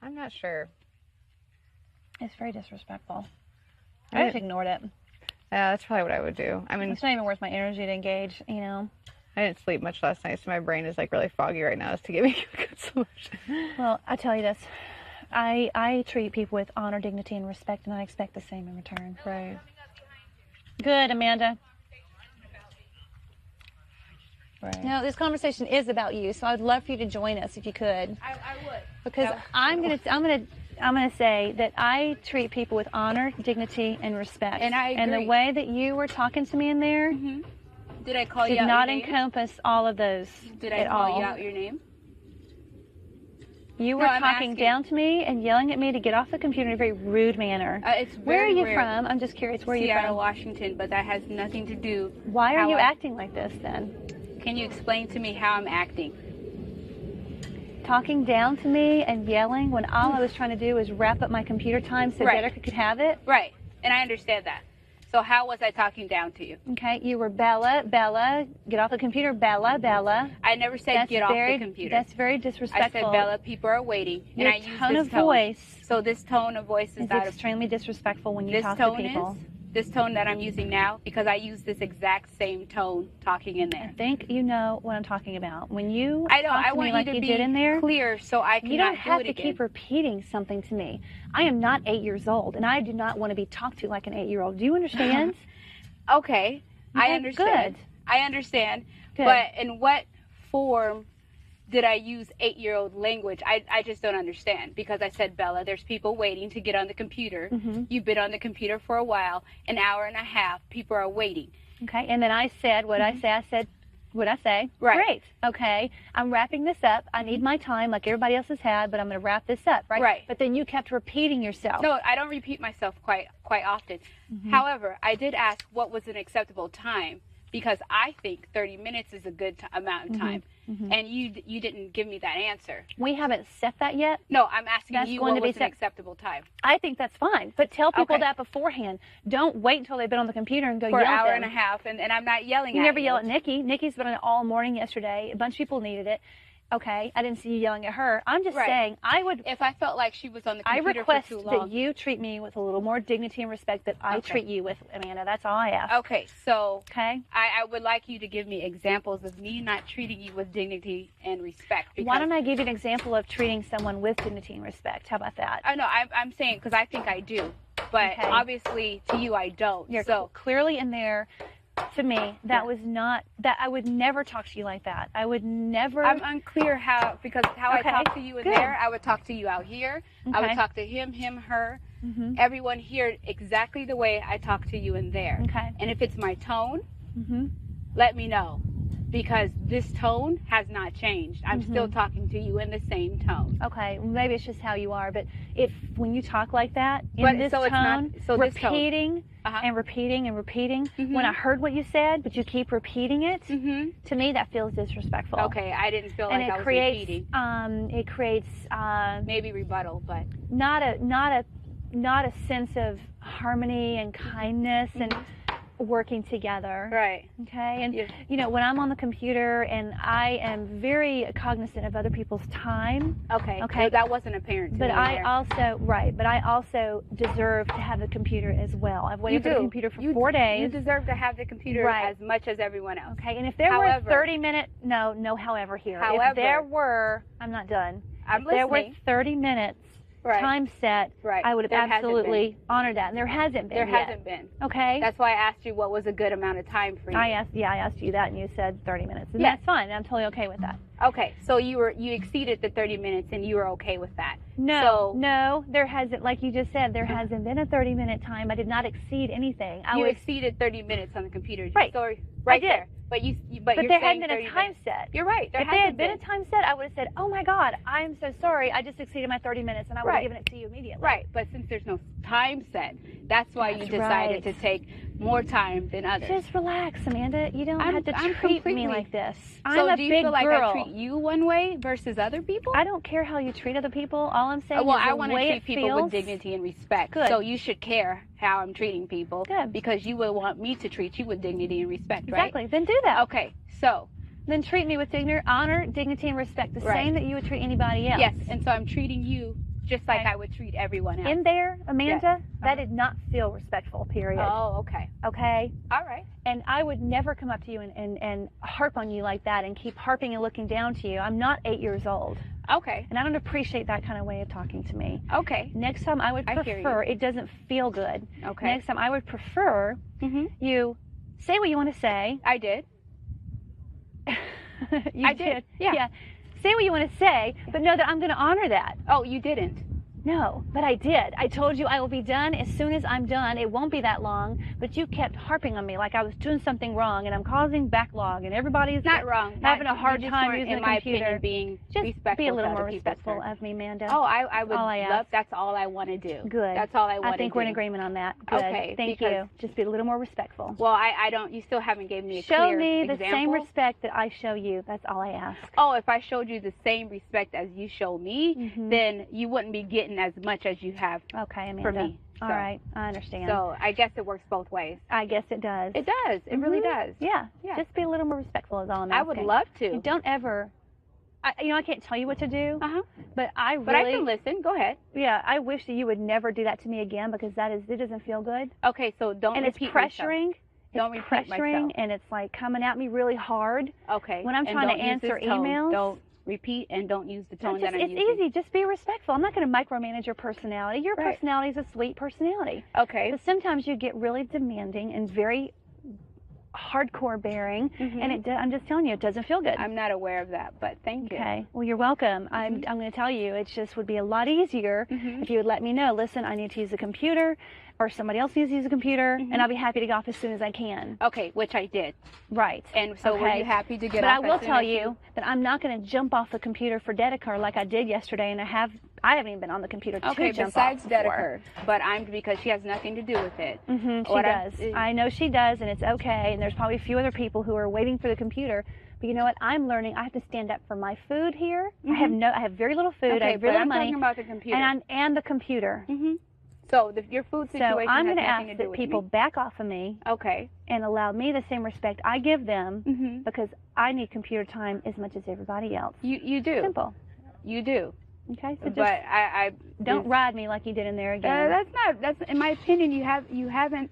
I'm not sure. It's very disrespectful. I just ignored it. Yeah, that's probably what I would do. I mean, it's not even worth my energy to engage, you know. I didn't sleep much last night, so my brain is like really foggy right now. Is to give me a good solution. Well, I tell you this. I treat people with honor, dignity, and respect, and I expect the same in return. Right. Good, Amanda. Right. No, this conversation is about you, so I'd love for you to join us if you could. I would. Because I'm gonna say that I treat people with honor, dignity, and respect. And I agree. And the way that you were talking to me in there Did I call did you out not your name? encompass all of those Did I at call all. you out your name? You were I'm talking asking. down to me and yelling at me to get off the computer in a very rude manner. It's Where are very you rare. from? I'm just curious. Where are you Seattle, from? Washington, but that has nothing to do. Why are how you I- acting like this then? Can you explain to me how I'm acting? Talking down to me and yelling when all I was trying to do was wrap up my computer time so Right. Jessica could have it. Right, and I understand that. So how was I talking down to you? Okay, you were Bella, get off the computer, Bella. I never said That's get off very, the computer. That's very I disrespectful. said, Bella, people are waiting. Your and I used tone this of tone. voice So this tone of voice is is out of extremely disrespectful when you this talk to tone people. this tone that I'm using now, because I use this exact same tone talking in I there. think you know what I'm talking about. When you I know. talk I to want me like you to you be did in there, clear so I cannot you don't have do it to again. keep repeating something to me. I am not 8 years old, and I do not want to be talked to like an 8-year-old. Do you understand? Okay, I Okay, understand. good. I understand. Good. But in what form did I use 8-year-old language? I just don't understand, because I said, Bella, there's people waiting to get on the computer. Mm-hmm. You've been on the computer for a while, an hour and a half. People are waiting. Okay, and then I said what I say. I said what I say. Right. Great. Okay, I'm wrapping this up. I need my time like everybody else has had, but I'm going to wrap this up, right? Right. But then you kept repeating yourself. No, I don't repeat myself quite often. Mm-hmm. However, I did ask what was an acceptable time, because I think 30 minutes is a good amount of time. And you didn't give me that answer. We haven't set that yet. No, I'm asking That's you going what to be was an set- acceptable time. I think that's fine, but tell people Okay. that beforehand. Don't wait until they've been on the computer and go For yell an hour at them. and a half, and I'm not yelling You at never you. yell at Nikki. Nikki's been on it all morning yesterday. A bunch of people needed it. Okay, I didn't see you yelling at her. I'm just Right. saying I would. If I felt like she was on the I computer request for too that long. you treat me with a little more dignity and respect that I Okay. treat you with, Amanda. That's all I ask. Okay, so Okay. I would like you to give me examples of me not treating you with dignity and respect. Because Why don't I give you an example of treating someone with dignity and respect? How about that? I know I'm saying, because I think I do, but Okay. obviously to you I don't. You're so clearly in there. To me, that Yeah. was not that. I would never talk to you like that. I would never. I'm unclear how, because how Okay, I talk to you in good. there, I would talk to you out here. I would Okay. talk to him, her, Mhm. everyone here exactly the way I talk to you in there. Okay. And if it's my tone, Mhm. let me know, because this tone has not changed. I'm still talking to you in the same tone. Okay, maybe it's just how you are, but if when you talk like that in But this so it's not- tone, so this tone. repeating Uh-huh. and repeating and repeating, Mhm. when I heard what you said, but you keep repeating it, Mm-hmm. to me that feels disrespectful. Okay, I didn't feel And like I it was creates, repeating. it creates Maybe rebuttal, but not a sense of harmony and kindness and working together. right. Okay, and Yeah. you know, when I'm on the computer and I am very cognizant of other people's time, Okay. Okay. That wasn't apparent to but me I there. also deserve to have the computer as well. I've waited for the computer for You 4 You days. deserve to have the computer Right. as much as everyone else. Okay, and if there However- were 30-minute, no, however here. If However- there were, I'm not done. I'm If there were listening. 30 minutes Right. time set, Right. I would have There hasn't absolutely honored that, and there hasn't been There yet. hasn't been. Okay. That's why I asked you what was a good amount of time for you. I asked you that, and you said 30 minutes, and Yes. that's fine. I'm totally okay with that. Okay, so you exceeded the 30 minutes and you were okay with that. No, there hasn't. Like you just said, there hasn't been a 30-minute time. I did not exceed anything. You exceeded 30 minutes on the computer. Right. So, I right did. there. But but you're there saying hadn't been 30 a time minutes. set. You're right. There If there had hasn't been a time set, I would have said, "Oh my God, I'm so sorry. I just exceeded my 30 minutes," and I would have Right. given it to you immediately. Right, but since there's no time set, that's why you That's decided right. to take more time than others. Just relax, Amanda. You don't have to I'm treat me completely- like this. so I'm a do you big feel like girl. I treat you one way versus other people? I don't care how you treat other people. All I'm saying Well, is I the want to way treat it people feels. with dignity and respect. Good. So you should care how I'm treating people. Good. Because you would want me to treat you with dignity and respect, right? Exactly. Then do that. Okay, so, Then treat me with honor, dignity, and respect, the Right. same that you would treat anybody else. yes, and so I'm treating you just like Okay. I would treat everyone else. In there, Amanda, that Uh-huh. did not feel respectful, period. Oh, okay. Okay? All right. And I would never come up to you and harp on you like that and keep harping and looking down to you. I'm not 8 years old. Okay. And I don't appreciate that kind of way of talking to me. Okay. Next time I would I hear prefer, it doesn't feel good. Okay. Next time I would prefer Mhm. you say what you want to say. I did. You I did. Yeah. Say what you want to say, but know that I'm going to honor that. Oh, you didn't. No, but I did. I told you I will be done as soon as I'm done. It won't be that long, but you kept harping on me like I was doing something wrong and I'm causing backlog and everybody's Not wrong. having Not- a hard you just time weren't, using in the my computer. opinion, being Just respectful be a little to more other people's respectful turn. of me, Amanda. Oh, I would all I love. ask. That's all I want to do. Good. That's all I want to do. I think we're in agreement on that. Good. Okay, Thank because- you. Just be a little more respectful. Well, I don't. You still haven't given me a Show clear me the example. same respect that I show you. That's all I ask. Oh, if I showed you the same respect as you show me, Mhm. then you wouldn't be getting as much as you have Okay, Amanda. for me. All So- right, I understand. So I guess it works both ways. I guess it does. It does. It really Mhm. does. Yeah. Yeah. Just be a little more respectful is all I'm I asking. would love You to. don't ever. I can't tell you what to do, Uh huh. but I But I really, can listen. Go ahead. yeah, I wish that you would never do that to me again because it doesn't feel good. Okay, so don't And it's repeat myself. pressuring. Don't It's repeat pressuring, myself. and it's like coming at me really hard. Okay. When I'm and trying to don't use this answer tone. emails- Don't repeat and don't use the tone Just, that I'm it's using. easy. Just be respectful. I'm not going to micromanage your personality. Your Right. personality is a sweet personality. Okay. But sometimes you get really demanding and very hardcore bearing, Mhm. and I'm just telling you, it doesn't feel good. I'm not aware of that, but thank you. Okay. Well, you're welcome. I'm going to tell you, it just would be a lot easier Mhm. if you would let me know. Listen, I need to use a computer, or somebody else needs to use a computer, Mhm. and I'll be happy to get off as soon as I can. Okay, which I did. Right. And so were Okay. you happy to get But off? I will as soon tell as you that I'm not going to jump off the computer for Dedeker like I did yesterday, and I haven't even been on the computer Okay, to jump besides off before. Dedeker, but I'm because she has nothing to do with it. She What I'm- does. I know she does, and it's okay. And there's probably a few other people who are waiting for the computer. But you know what? I'm learning. I have to stand up for my food here. I have very little food. I Okay, have very but little I'm money, talking about the computer. and the computer. hmm So your food So situation I'm has going to nothing ask to do that with people me. back off of me Okay. and allow me the same respect I give them hmm because I need computer time as much as everybody else. You do. Simple. You do. Okay, so But just I don't ride me like you did in there again. that's in my opinion. You haven't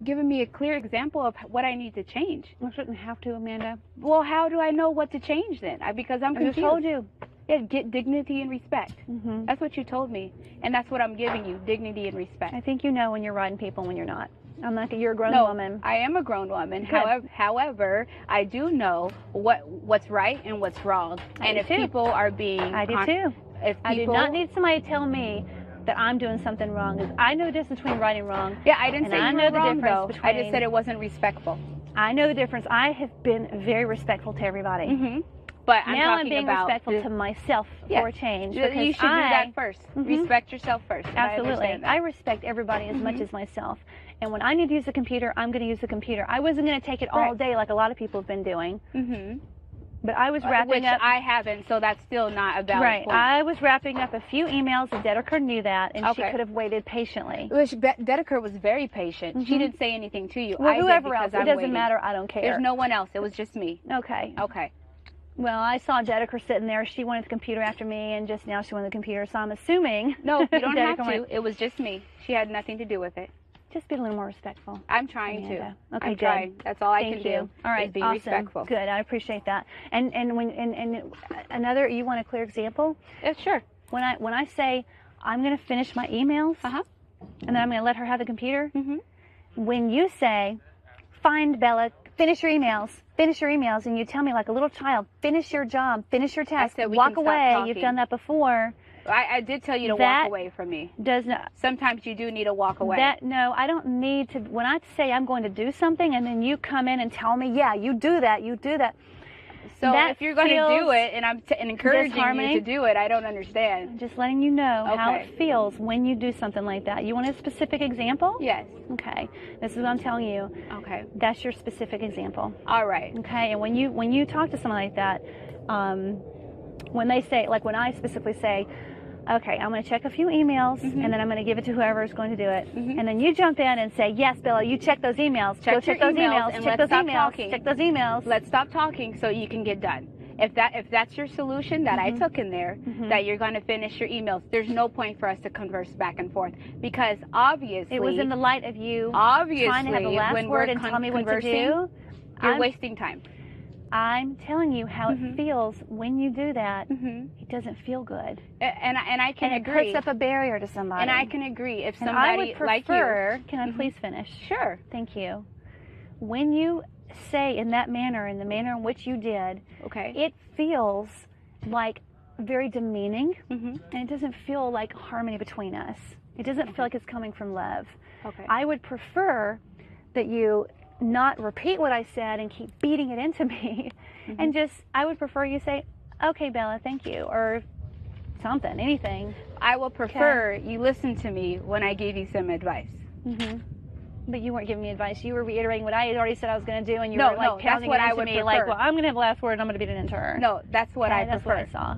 given me a clear example of what I need to change. I shouldn't have to, Amanda. Well, how do I know what to change then? Because I'm I confused. just told you. Yeah, get dignity and respect. Hmm. That's what you told me, and that's what I'm giving you: dignity and respect. I think you know when you're riding people and when you're not. I'm not. You're a grown No, woman. I am a grown woman. Good. However, I do know what's right and what's wrong. I And do if too. people are being, I do too. If I do people, not need somebody to tell me that I'm doing something wrong. 'Cause I know the difference between right and wrong. Yeah, I didn't and say I you know were the wrong difference though. I between- just said it wasn't respectful. I know the difference. I have been very respectful to everybody. hmm But I'm Now I'm talking being about respectful the- to myself Yeah. for a change. You Because should do that first. Mhm. Respect yourself first. and I Absolutely. understand that. I respect everybody as much as myself. And when I need to use a computer, I'm going to use the computer. I wasn't going to take it all Right. day like a lot of people have been doing. Mhm. But I was wrapping Which up. I haven't, so that's still not a valid Right. point. I was wrapping up a few emails, and Dedeker knew that, and she Okay. could have waited patiently. Which Dedeker was very patient. She Mhm. didn't say anything to you. Well, I did whoever because else, it I'm doesn't waiting. matter. I don't care. There's no one else. It was just me. Okay. Okay. Well, I saw Dedeker sitting there. She wanted the computer after me, and just now she wanted the computer. So I'm assuming. No, you don't have Dedeker to. went, It was just me. She had nothing to do with it. Just be a little more respectful. I'm trying Amanda. to. Okay, I'm good. trying. That's all I Thank can you. do. All right, Is be awesome. respectful. Good. I appreciate that. And another. You want a clear example? Yeah, sure. When I say I'm going to finish my emails, Uh huh. and then I'm going to let her have the computer. Mhm. When you say, "Find Bella, finish your emails," and you tell me like a little child, "Finish your job, finish your task, said we walk can stop away." talking. You've done that before. I did tell you to That- walk away from me. Does not. Sometimes you do need to walk away. No, I don't need to. When I say I'm going to do something, and then you come in and tell me, "Yeah, you do that. so that if you're going to feels do it, and I'm encouraging you disharmony. to do it, I don't understand. I'm just letting you know how Okay. it feels when you do something like that. You want a specific example? Yes. Okay. This is what I'm telling you. Okay. That's your specific example. All right. Okay. And when you talk to someone like that, when they say, like when I specifically say, okay, I'm going to check a few emails, Mm-hmm. and then I'm going to give it to whoever is going to do it. And then you jump in and say, yes, Bella, you check those emails. Check Go check your those emails emails. and Check let's those stop emails. talking. Check those emails. Let's stop talking so you can get done. If that's your solution that I took in there, Mhm. that you're going to finish your emails, there's no point for us to converse back and forth, because obviously It was in the light of you obviously trying to have the last when word we're and tell me what to conversing, do. you're wasting time. I'm telling you how Mhm. it feels when you do that. Hmm. It doesn't feel good. And I can And it agree. puts up a barrier to somebody. And I can agree. If And I somebody would like you, prefer, can I Mhm. please finish? sure. Thank you. When you say in that manner, in the manner in which you did, Okay. it feels like very demeaning, Hmm. and it doesn't feel like harmony between us. It doesn't feel like it's coming from love. Okay. I would prefer that you not repeat what I said and keep beating it into me, Mhm. and I would prefer you say, okay, Bella, thank you, or something, anything. I will prefer you listen to me when I gave you some advice. Hmm. But you weren't giving me advice. You were reiterating what I had already said I was going to do, and you No, were like no, that's pounding what it I into would me, like, prefer. well, I'm going to have the last word, and I'm going to beat it into her. No, that's what Okay, I that's prefer. what I saw.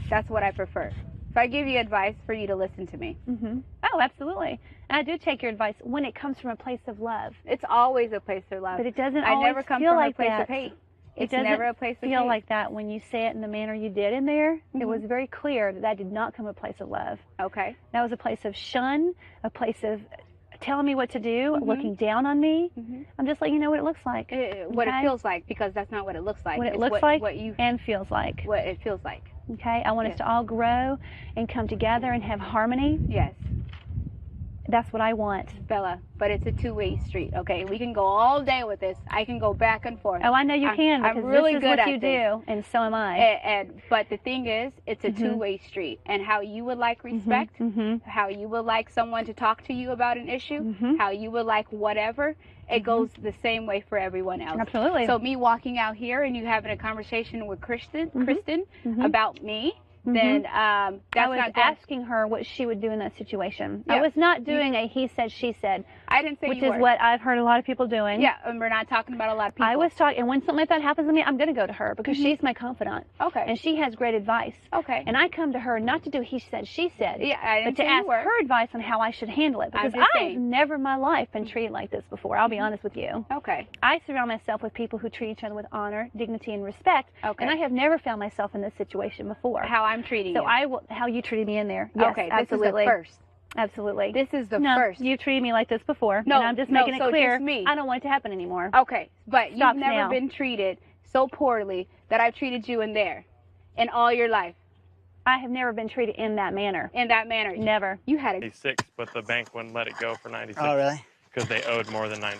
That's what I prefer. If I give you advice, for you to listen to me. Hmm. Oh, absolutely. And I do take your advice when it comes from a place of love. It's always a place of love. But it doesn't I always never come feel from like a place that. of hate. It It's doesn't never a place of feel hate. like that when you say it in the manner you did in there. Mhm. It was very clear that did not come from a place of love. Okay. That was a place of shun, a place of telling me what to do, Mhm. looking down on me. Mhm. I'm just letting you know what it looks like. What Okay? it feels like, because that's not what it looks like. What it It's looks like what you, and feels like. what it feels like. Okay? I want us Yes. to all grow and come together and have harmony. Yes, That's what I want. Bella. But it's a two-way street. Okay, we can go all day with this. I can go back and forth. Oh, I know you can, I'm because really this is good what at you this. do, and so am I. But the thing is, it's a Mhm. two-way street. And how you would like respect, Mm-hmm. how you would like someone to talk to you about an issue, Mhm. how you would like whatever, it goes the same way for everyone else. Absolutely. So me walking out here and you having a conversation with Kristen Mhm. about me, Mhm. then I that's was not going. asking her what she would do in that situation. I Yeah. was not doing a he said, she said, I didn't say which you is were. what I've heard a lot of people doing. Yeah, and we're not talking about a lot of people. I was talking, and when something like that happens to me, I'm going to go to her because Mhm. she's my confidant, Okay. and she has great advice. Okay. And I come to her not to do he said, she said, Yeah, I but didn't to say ask you were. her advice on how I should handle it, because just I've saying. never in my life been treated like this before. I'll be Mm-hmm. honest with you. Okay. I surround myself with people who treat each other with honor, dignity, and respect, Okay. and I have never found myself in this situation before. How I'm treating So you. how you treated me in there. Yes, Okay, absolutely. this is the first. Absolutely. This is the no, first. you treated me like this before. No, and I'm just no, making it so clear. just me. I don't want it to happen anymore. Okay, but Stop you've never now. been treated so poorly that I've treated you in there, in all your life, I have never been treated in that manner. in that manner. Never. You had a 96, but the bank wouldn't let it go for 96 Oh, really? because they owed more than 90.